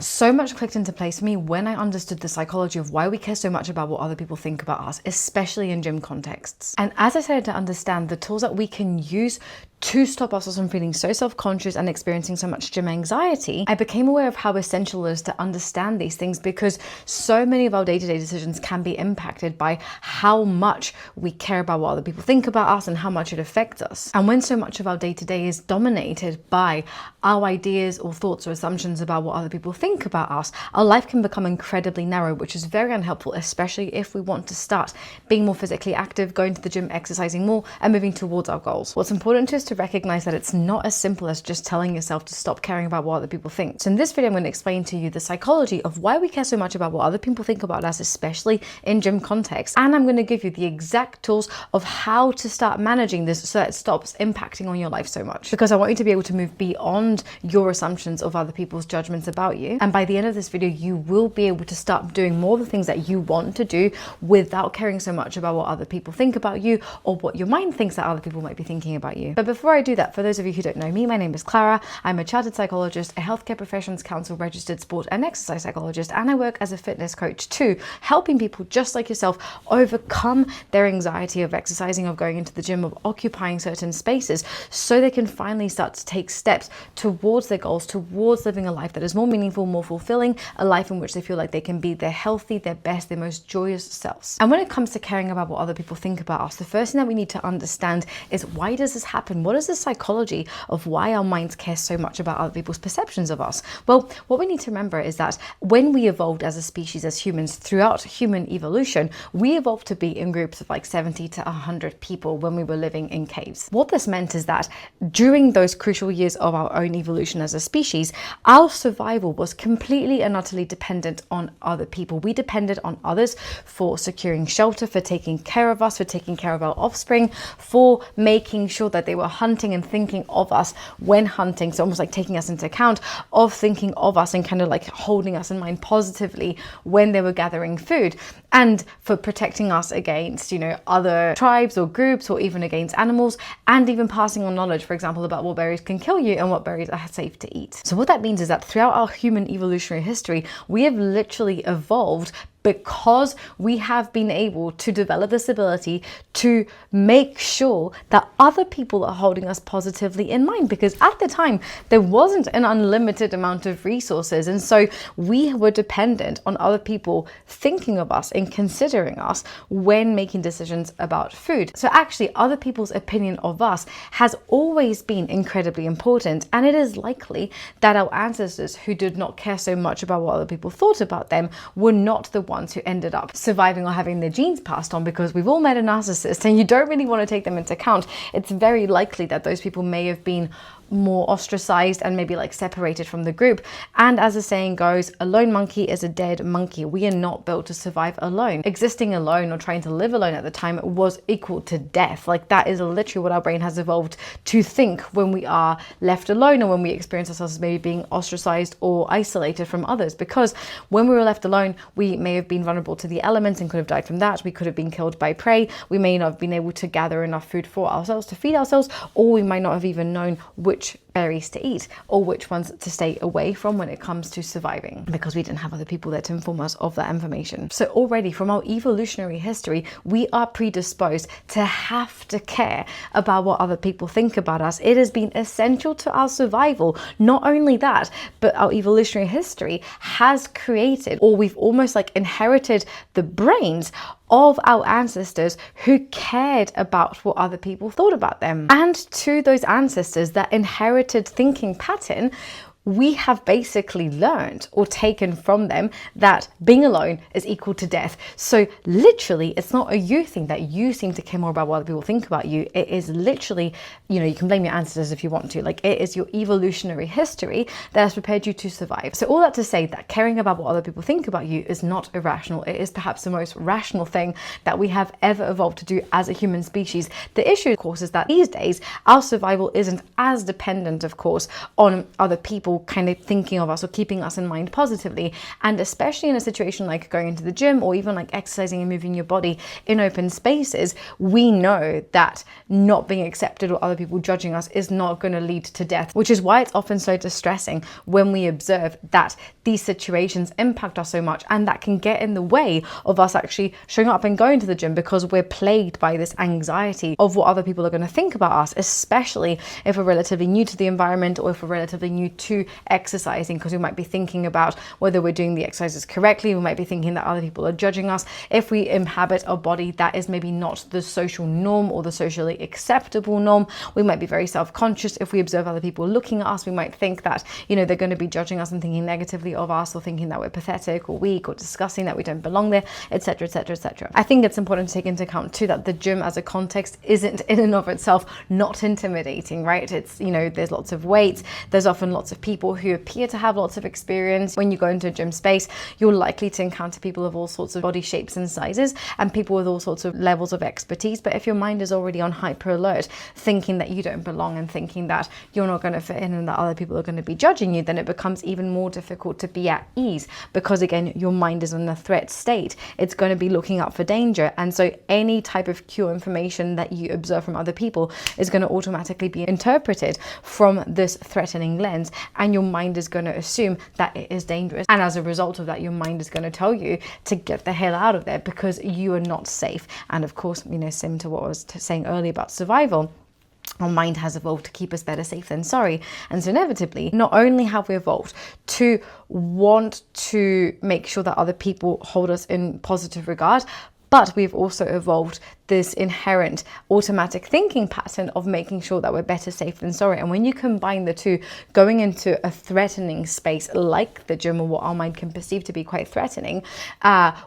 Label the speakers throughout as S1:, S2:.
S1: So much clicked into place for me when I understood the psychology of why we care so much about what other people think about us, especially in gym contexts. And as I started to understand the tools that we can use to stop us from feeling so self-conscious and experiencing so much gym anxiety, I became aware of how essential it is to understand these things, because so many of our day-to-day decisions can be impacted by how much we care about what other people think about us and how much it affects us. And when so much of our day-to-day is dominated by our ideas or thoughts or assumptions about what other people think about us, our life can become incredibly narrow, which is very unhelpful, especially if we want to start being more physically active, going to the gym, exercising more, and moving towards our goals. What's important is to recognize that it's not as simple as just telling yourself to stop caring about what other people think. So in this video, I'm going to explain to you the psychology of why we care so much about what other people think about us, especially in gym context. And I'm going to give you the exact tools of how to start managing this so that it stops impacting on your life so much. Because I want you to be able to move beyond your assumptions of other people's judgments about you. And by the end of this video, you will be able to start doing more of the things that you want to do without caring so much about what other people think about you or what your mind thinks that other people might be thinking about you. But before I do that, for those of you who don't know me, my name is Clara. I'm a chartered psychologist, a healthcare professions council registered sport and exercise psychologist, and I work as a fitness coach too, helping people just like yourself overcome their anxiety of exercising, of going into the gym, of occupying certain spaces, so they can finally start to take steps towards their goals, towards living a life that is more meaningful, more fulfilling, a life in which they feel like they can be their healthy, their best, their most joyous selves. And when it comes to caring about what other people think about us, the first thing that we need to understand is, why does this happen? What is the psychology of why our minds care so much about other people's perceptions of us? Well, what we need to remember is that when we evolved as a species, as humans, throughout human evolution, we evolved to be in groups of like 70 to 100 people when we were living in caves. What this meant is that during those crucial years of our own evolution as a species, our survival was completely and utterly dependent on other people. We depended on others for securing shelter, for taking care of us, for taking care of our offspring, for making sure that they were hunting and thinking of us when hunting. So almost like taking us into account of thinking of us and kind of like holding us in mind positively when they were gathering food, and for protecting us against, other tribes or groups, or even against animals, and even passing on knowledge, for example, about what berries can kill you and what berries are safe to eat. So what that means is that throughout our human evolutionary history, we have literally evolved because we have been able to develop this ability to make sure that other people are holding us positively in mind, because at the time there wasn't an unlimited amount of resources, and so we were dependent on other people thinking of us and considering us when making decisions about food. So actually, other people's opinion of us has always been incredibly important, and it is likely that our ancestors, who did not care so much about what other people thought about them, were not the ones who ended up surviving or having their genes passed on, because we've all met a narcissist and you don't really want to take them into account. It's very likely that those people may have been more ostracized and maybe like separated from the group. And as the saying goes, a lone monkey is a dead monkey. We are not built to survive alone. Existing alone or trying to live alone at the time was equal to death. Like, that is literally what our brain has evolved to think when we are left alone, or when we experience ourselves as maybe being ostracized or isolated from others. Because when we were left alone, we may have been vulnerable to the elements and could have died from that. We could have been killed by prey. We may not have been able to gather enough food for ourselves to feed ourselves, or we might not have even known which berries to eat or which ones to stay away from when it comes to surviving, because we didn't have other people there to inform us of that information. So already from our evolutionary history, we are predisposed to have to care about what other people think about us. It has been essential to our survival. Not only that, but our evolutionary history has created, or we've almost like inherited, the brains of our ancestors who cared about what other people thought about them. And to those ancestors, that inherited thinking pattern, we have basically learned or taken from them that being alone is equal to death. So literally, it's not a you thing that you seem to care more about what other people think about you. It is literally, you can blame your ancestors if you want to. Like, it is your evolutionary history that has prepared you to survive. So all that to say that caring about what other people think about you is not irrational. It is perhaps the most rational thing that we have ever evolved to do as a human species. The issue, of course, is that these days our survival isn't as dependent, of course, on other people kind of thinking of us or keeping us in mind positively. And especially in a situation like going into the gym, or even like exercising and moving your body in open spaces, we know that not being accepted or other people judging us is not going to lead to death, which is why it's often so distressing when we observe that these situations impact us so much, and that can get in the way of us actually showing up and going to the gym, because we're plagued by this anxiety of what other people are going to think about us, especially if we're relatively new to the environment, or if we're relatively new to exercising, because we might be thinking about whether we're doing the exercises correctly. We might be thinking that other people are judging us if we inhabit a body that is maybe not the social norm or the socially acceptable norm. We might be very self-conscious if we observe other people looking at us. We might think that, you know, they're going to be judging us and thinking negatively of us, or thinking that we're pathetic or weak or disgusting, that we don't belong there, etc., etc., etc. I think it's important to take into account too that the gym as a context isn't in and of itself not intimidating, right? It's, you know, there's lots of weights, there's often lots of people who appear to have lots of experience. When you go into a gym space, you're likely to encounter people of all sorts of body shapes and sizes, and people with all sorts of levels of expertise. But if your mind is already on hyper alert, thinking that you don't belong and thinking that you're not going to fit in and that other people are going to be judging you, then it becomes even more difficult to be at ease, because again, your mind is in a threat state. It's going to be looking out for danger, and so any type of cue information that you observe from other people is going to automatically be interpreted from this threatening lens, and your mind is going to assume that it is dangerous, and as a result of that, your mind is going to tell you to get the hell out of there because you are not safe. And of course, you know, similar to what I was saying earlier about survival, our mind has evolved to keep us better safe than sorry. And so inevitably, not only have we evolved to want to make sure that other people hold us in positive regard, but we've also evolved this inherent automatic thinking pattern of making sure that we're better safe than sorry. And when you combine the two, going into a threatening space like the gym, or what our mind can perceive to be quite threatening,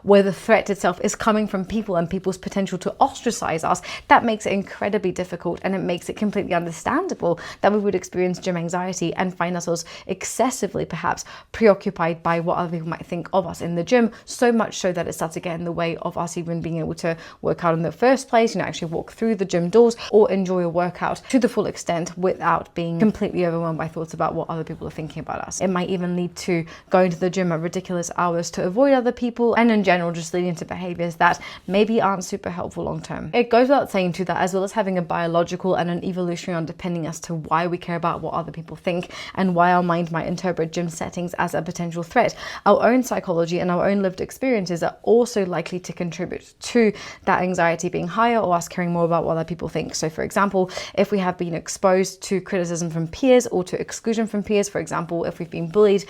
S1: where the threat itself is coming from people and people's potential to ostracize us, that makes it incredibly difficult, and it makes it completely understandable that we would experience gym anxiety and find ourselves excessively perhaps preoccupied by what other people might think of us in the gym, so much so that it starts to get in the way of us even being able to work out in the first place, you know, actually walk through the gym doors or enjoy a workout to the full extent without being completely overwhelmed by thoughts about what other people are thinking about us. It might even lead to going to the gym at ridiculous hours to avoid other people, and in general just leading to behaviors that maybe aren't super helpful long term. It goes without saying too that as well as having a biological and an evolutionary underpinning as to why we care about what other people think and why our mind might interpret gym settings as a potential threat, our own psychology and our own lived experiences are also likely to contribute to that anxiety being higher, or us caring more about what other people think. So for example, if we have been exposed to criticism from peers or to exclusion from peers, for example, if we've been bullied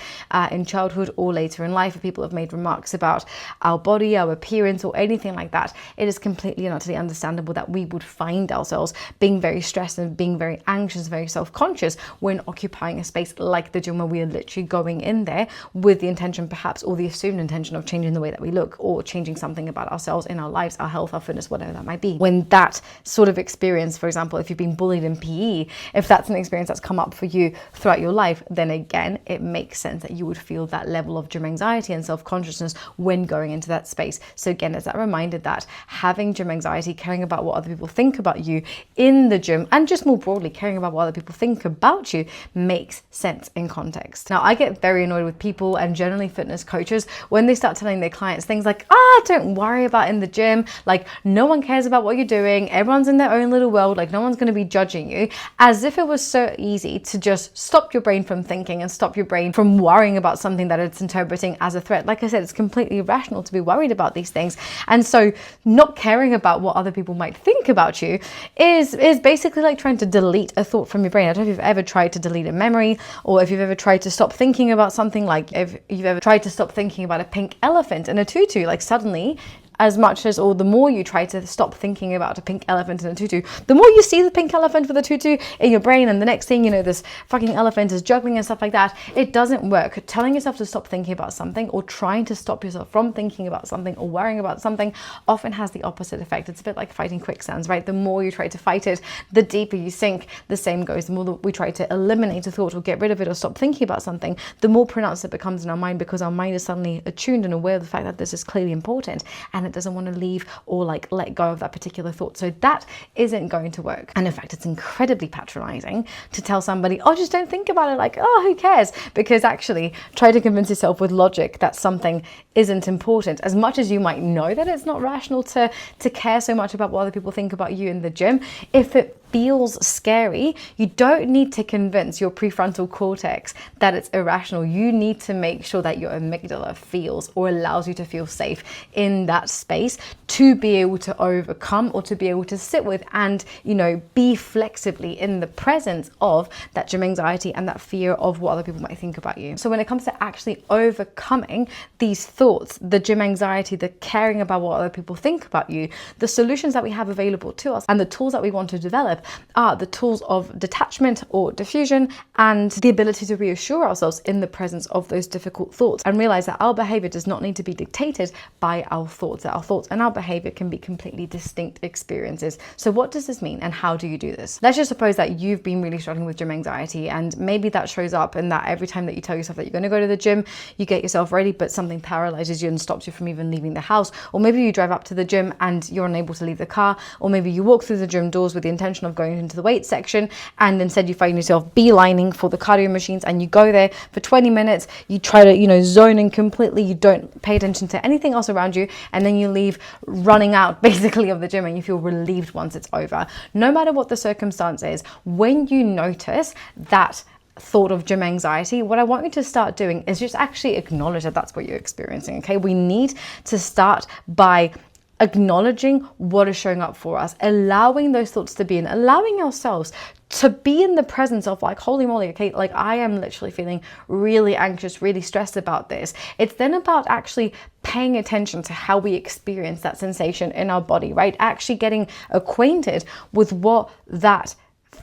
S1: in childhood or later in life, if people have made remarks about our body, our appearance, or anything like that, it is completely and utterly understandable that we would find ourselves being very stressed and being very anxious, very self-conscious when occupying a space like the gym, where we are literally going in there with the intention perhaps, or the assumed intention, of changing the way that we look or changing something about ourselves in our lives, our health, our fitness, whatever that might be. When that sort of experience, for example, if you've been bullied in PE, if that's an experience that's come up for you throughout your life, then again, it makes sense that you would feel that level of gym anxiety and self-consciousness when going into that space. So again, it's that reminder that having gym anxiety, caring about what other people think about you in the gym, and just more broadly caring about what other people think about you, makes sense in context. Now, I get very annoyed with people and generally fitness coaches when they start telling their clients things like, don't worry about in the gym, like no one cares about what you're doing, everyone's in their own little world, like no one's going to be judging you, as if it was so easy to just stop your brain from thinking and stop your brain from worrying about something that it's interpreting as a threat. Like I said, it's completely irrational to be worried about these things, and so not caring about what other people might think about you is basically like trying to delete a thought from your brain. I don't know if you've ever tried to delete a memory, or if you've ever tried to stop thinking about something, like if you've ever tried to stop thinking about a pink elephant in a tutu, like suddenly, as much as, or the more you try to stop thinking about a pink elephant in a tutu, the more you see the pink elephant with a tutu in your brain, and the next thing you know, this fucking elephant is juggling and stuff like that. It doesn't work. Telling yourself to stop thinking about something, or trying to stop yourself from thinking about something or worrying about something, often has the opposite effect. It's a bit like fighting quicksands, right? The more you try to fight it, the deeper you sink. The same goes, the more that we try to eliminate a thought or get rid of it or stop thinking about something, the more pronounced it becomes in our mind, because our mind is suddenly attuned and aware of the fact that this is clearly important, and it doesn't want to leave or like let go of that particular thought. So that isn't going to work. And in fact, it's incredibly patronizing to tell somebody, just don't think about it, like, who cares? Because actually try to convince yourself with logic that something isn't important. As much as you might know that it's not rational to care so much about what other people think about you in the gym, if it feels scary, you don't need to convince your prefrontal cortex that it's irrational. You need to make sure that your amygdala feels or allows you to feel safe in that space to be able to overcome or to be able to sit with and, you know, be flexibly in the presence of that gym anxiety and that fear of what other people might think about you. So when it comes to actually overcoming these thoughts, the gym anxiety, the caring about what other people think about you, the solutions that we have available to us and the tools that we want to develop are the tools of detachment or diffusion and the ability to reassure ourselves in the presence of those difficult thoughts and realize that our behavior does not need to be dictated by our thoughts, that our thoughts and our behavior can be completely distinct experiences. So what does this mean and how do you do this? Let's just suppose that you've been really struggling with gym anxiety, and maybe that shows up in that every time that you tell yourself that you're going to go to the gym, you get yourself ready, but something paralyzes you and stops you from even leaving the house. Or maybe you drive up to the gym and you're unable to leave the car. Or maybe you walk through the gym doors with the intention of going into the weight section, and instead you find yourself beelining for the cardio machines, and you go there for 20 minutes, you try to, you know, zone in completely, you don't pay attention to anything else around you, and then you leave running out basically of the gym and you feel relieved once it's over. No matter what the circumstance is, when you notice that thought of gym anxiety, what I want you to start doing is just actually acknowledge that that's what you're experiencing. Okay, we need to start by acknowledging what is showing up for us, allowing those thoughts to be in, allowing ourselves to be in the presence of like, holy moly, okay, like I am literally feeling really anxious, really stressed about this. It's then about actually paying attention to how we experience that sensation in our body, right? Actually getting acquainted with what that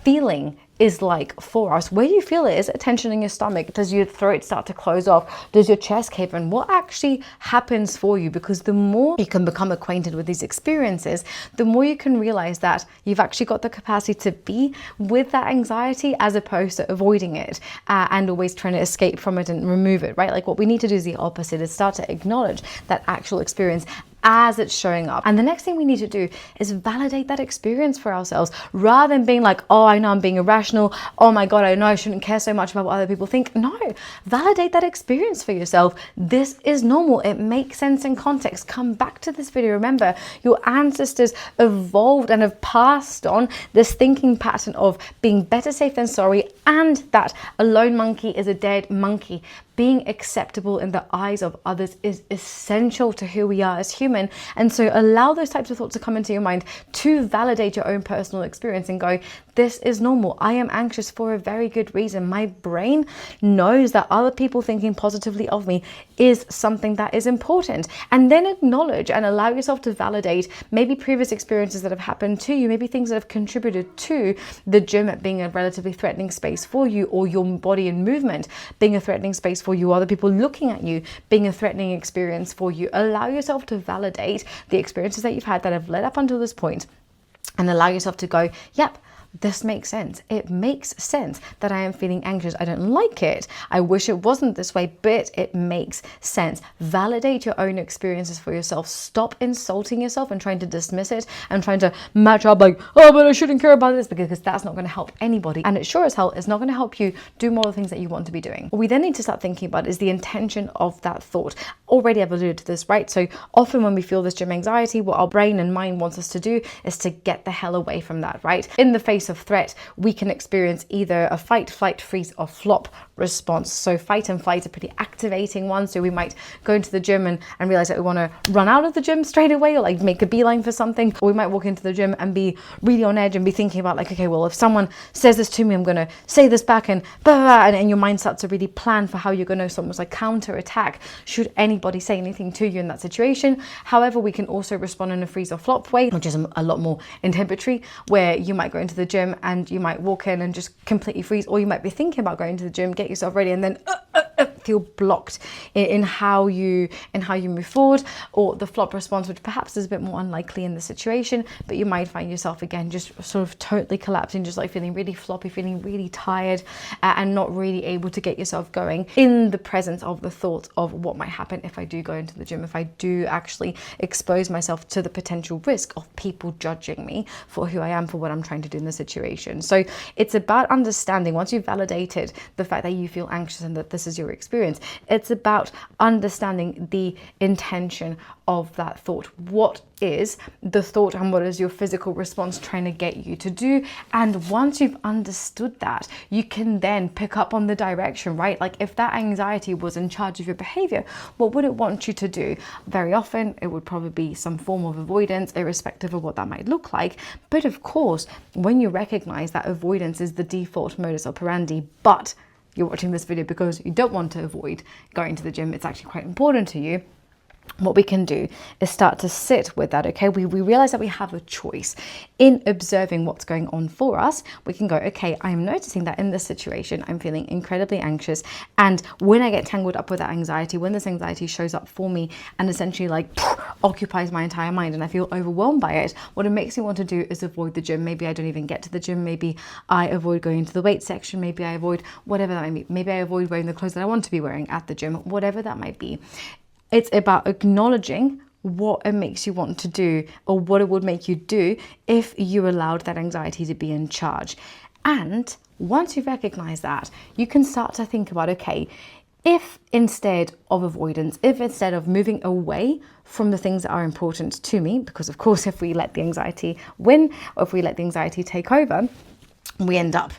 S1: feeling is like for us. Where do you feel it? Is it tension in your stomach? Does your throat start to close off? Does your chest cave in? What actually happens for you? Because the more you can become acquainted with these experiences, the more you can realize that you've actually got the capacity to be with that anxiety as opposed to avoiding it and always trying to escape from it and remove it, right? Like what we need to do is the opposite, is start to acknowledge that actual experience as it's showing up. And the next thing we need to do is validate that experience for ourselves, rather than being like, oh, I know I'm being irrational. Oh my God, I know I shouldn't care so much about what other people think. No, validate that experience for yourself. This is normal. It makes sense in context. Come back to this video. Remember, your ancestors evolved and have passed on this thinking pattern of being better safe than sorry, and that a lone monkey is a dead monkey. Being acceptable in the eyes of others is essential to who we are as human. And so allow those types of thoughts to come into your mind to validate your own personal experience and go, this is normal. I am anxious for a very good reason. My brain knows that other people thinking positively of me is something that is important. And then acknowledge and allow yourself to validate maybe previous experiences that have happened to you, maybe things that have contributed to the gym being a relatively threatening space for you, or your body and movement being a threatening space for you, other people looking at you being a threatening experience for you. Allow yourself to validate the experiences that you've had that have led up until this point, and allow yourself to go, yep, this makes sense. It makes sense that I am feeling anxious. I don't like it. I wish it wasn't this way, but it makes sense. Validate your own experiences for yourself. Stop insulting yourself and trying to dismiss it and trying to match up like, oh, but I shouldn't care about this, because that's not going to help anybody. And it sure as hell is not going to help you do more of the things that you want to be doing. What we then need to start thinking about is the intention of that thought. Already I've alluded to this, right? So often when we feel this gym anxiety, what our brain and mind wants us to do is to get the hell away from that, right? In the face of threat, we can experience either a fight, flight, freeze, or flop response. So fight and flight are pretty activating ones. So we might go into the gym and realize that we want to run out of the gym straight away, or like make a beeline for something. Or we might walk into the gym and be really on edge and be thinking about like, okay, well, if someone says this to me, I'm going to say this back, and blah, blah, blah, and your mind starts to really plan for how you're going to almost like counter attack should anybody say anything to you in that situation. However, we can also respond in a freeze or flop way, which is a lot more inhibitory, where you might go into the gym and you might walk in and just completely freeze, or you might be thinking about going to the gym, get yourself ready, and then feel blocked in how you move forward. Or the flop response, which perhaps is a bit more unlikely in the situation, but you might find yourself again just sort of totally collapsing, just like feeling really floppy, feeling really tired, and not really able to get yourself going in the presence of the thought of what might happen if I do go into the gym, if I do actually expose myself to the potential risk of people judging me for who I am, for what I'm trying to do in the situation. So it's about understanding, once you've validated the fact that you feel anxious and that this is your experience. It's about understanding the intention of that thought. What is the thought and what is your physical response trying to get you to do? And once you've understood that, you can then pick up on the direction, right? Like if that anxiety was in charge of your behavior, what would it want you to do? Very often it would probably be some form of avoidance, irrespective of what that might look like. But of course, when you recognize that avoidance is the default modus operandi, but you're watching this video because you don't want to avoid going to the gym, it's actually quite important to you, what we can do is start to sit with that, okay? We realize that we have a choice. In observing what's going on for us, we can go, okay, I'm noticing that in this situation, I'm feeling incredibly anxious. And when I get tangled up with that anxiety, when this anxiety shows up for me and essentially like occupies my entire mind and I feel overwhelmed by it, what it makes me want to do is avoid the gym. Maybe I don't even get to the gym. Maybe I avoid going to the weight section. Maybe I avoid whatever that might be. Maybe I avoid wearing the clothes that I want to be wearing at the gym, whatever that might be. It's about acknowledging what it makes you want to do or what it would make you do if you allowed that anxiety to be in charge. And once you recognize that, you can start to think about, okay, if instead of avoidance, if instead of moving away from the things that are important to me, because of course, if we let the anxiety win or if we let the anxiety take over, we end up,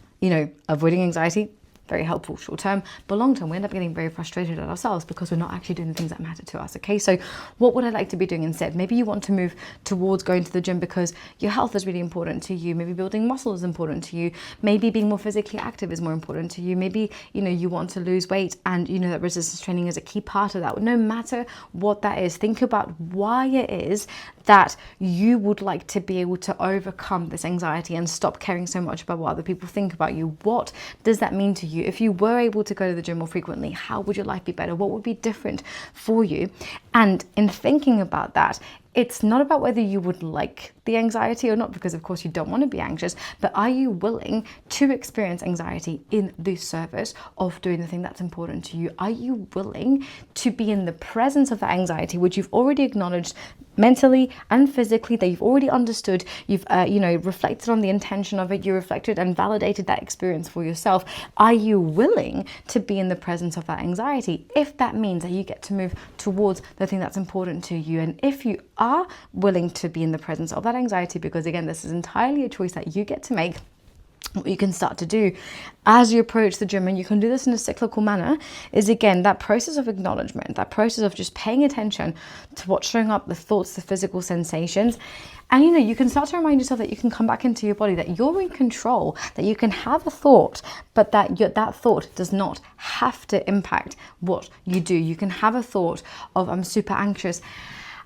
S1: avoiding anxiety. Very helpful short term, but long term we end up getting very frustrated at ourselves because we're not actually doing the things that matter to us. Okay, so what would I like to be doing instead? Maybe you want to move towards going to the gym because your health is really important to you. Maybe building muscle is important to you. Maybe being more physically active is more important to you. Maybe you want to lose weight and that resistance training is a key part of that. No matter what that is, think about why it is that you would like to be able to overcome this anxiety and stop caring so much about what other people think about you. What does that mean to you? If you were able to go to the gym more frequently, how would your life be better? What would be different for you? And in thinking about that, it's not about whether you would like the anxiety or not, because of course you don't want to be anxious, but are you willing to experience anxiety in the service of doing the thing that's important to you? Are you willing to be in the presence of that anxiety, which you've already acknowledged mentally and physically, that you've already understood, you've reflected on the intention of it, you reflected and validated that experience for yourself? Are you willing to be in the presence of that anxiety if that means that you get to move towards the thing that's important to you? And if you are willing to be in the presence of that anxiety, because again, this is entirely a choice that you get to make, what you can start to do as you approach the gym, and you can do this in a cyclical manner, is again that process of acknowledgement, that process of just paying attention to what's showing up, the thoughts, the physical sensations. And you can start to remind yourself that you can come back into your body, that you're in control, that you can have a thought, but that thought does not have to impact what you do. You can have a thought of, I'm super anxious,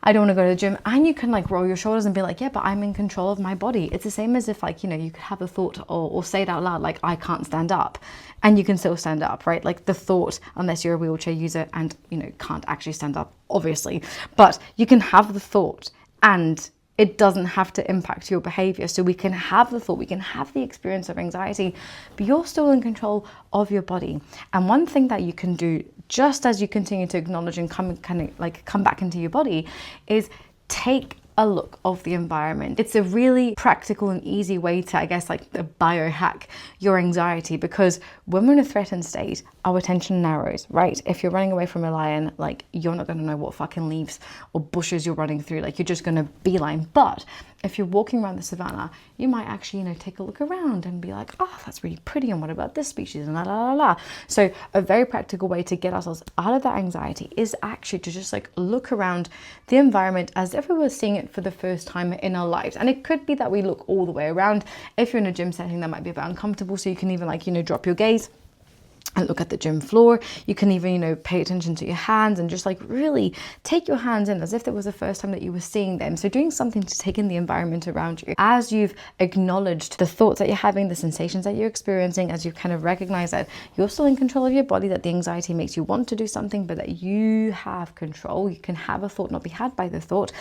S1: I don't want to go to the gym, and you can roll your shoulders and be like, yeah, but I'm in control of my body. It's the same as if you could have a thought or say it out loud, like, I can't stand up, and you can still stand up, right? Like the thought, unless you're a wheelchair user and can't actually stand up, obviously, but you can have the thought and it doesn't have to impact your behavior. So we can have the thought, we can have the experience of anxiety, but you're still in control of your body. And one thing that you can do, just as you continue to acknowledge and come back into your body, is take a look of the environment. It's a really practical and easy way to, biohack your anxiety, because when we're in a threatened state, our attention narrows, right? If you're running away from a lion, you're not going to know what fucking leaves or bushes you're running through. You're just going to beeline. But if you're walking around the savannah, you might actually, take a look around and be like, oh, that's really pretty. And what about this species? And la, la, la, la. So a very practical way to get ourselves out of that anxiety is actually to just look around the environment as if we were seeing it for the first time in our lives. And it could be that we look all the way around. If you're in a gym setting, that might be a bit uncomfortable. So you can even drop your gaze and look at the gym floor. You can even, pay attention to your hands and just really take your hands in as if it was the first time that you were seeing them. So doing something to take in the environment around you. As you've acknowledged the thoughts that you're having, the sensations that you're experiencing, as you kind of recognize that you're still in control of your body, that the anxiety makes you want to do something, but that you have control. You can have a thought, not be had by the thought.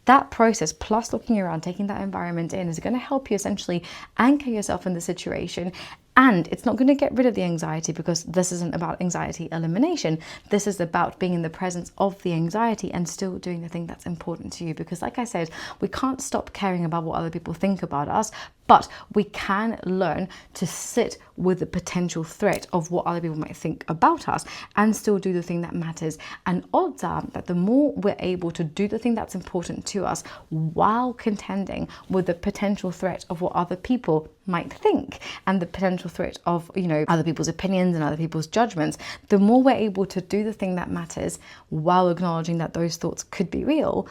S1: That process, plus looking around, taking that environment in, is going to help you essentially anchor yourself in the situation. And it's not going to get rid of the anxiety, because this isn't about anxiety elimination. This is about being in the presence of the anxiety and still doing the thing that's important to you. Because like I said, we can't stop caring about what other people think about us, But we can learn to sit with the potential threat of what other people might think about us and still do the thing that matters. And odds are that the more we're able to do the thing that's important to us while contending with the potential threat of what other people might think and the potential threat of, other people's opinions and other people's judgments, the more we're able to do the thing that matters while acknowledging that those thoughts could be real,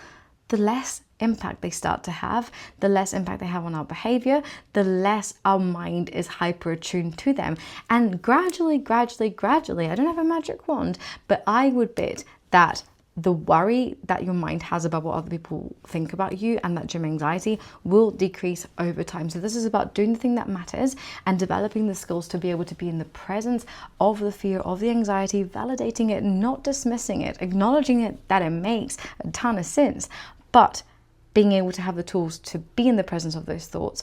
S1: the less impact they start to have, the less impact they have on our behavior, the less our mind is hyper attuned to them. And gradually, I don't have a magic wand, but I would bet that the worry that your mind has about what other people think about you and that gym anxiety will decrease over time. So this is about doing the thing that matters and developing the skills to be able to be in the presence of the fear, of the anxiety, validating it, not dismissing it, acknowledging it, that it makes a ton of sense, but being able to have the tools to be in the presence of those thoughts.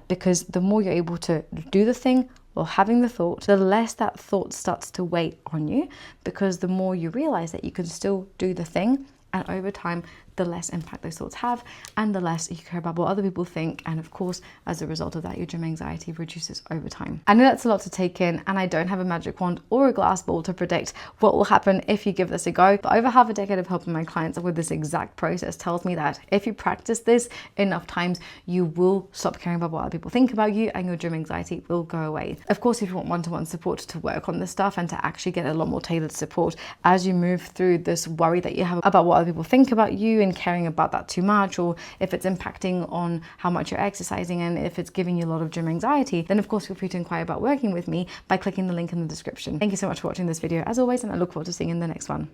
S1: Because the more you're able to do the thing or having the thought, the less that thought starts to weigh on you, because the more you realize that you can still do the thing, and over time the less impact those thoughts have and the less you care about what other people think. And of course, as a result of that, your gym anxiety reduces over time. I know that's a lot to take in, and I don't have a magic wand or a glass ball to predict what will happen if you give this a go, but over half a decade of helping my clients with this exact process tells me that if you practice this enough times, you will stop caring about what other people think about you and your gym anxiety will go away. Of course, if you want one-to-one support to work on this stuff and to actually get a lot more tailored support as you move through this worry that you have about what other people think about you and caring about that too much, or if it's impacting on how much you're exercising and if it's giving you a lot of gym anxiety, then of course feel free to inquire about working with me by clicking the link in the description. Thank you so much for watching this video as always, and I look forward to seeing you in the next one.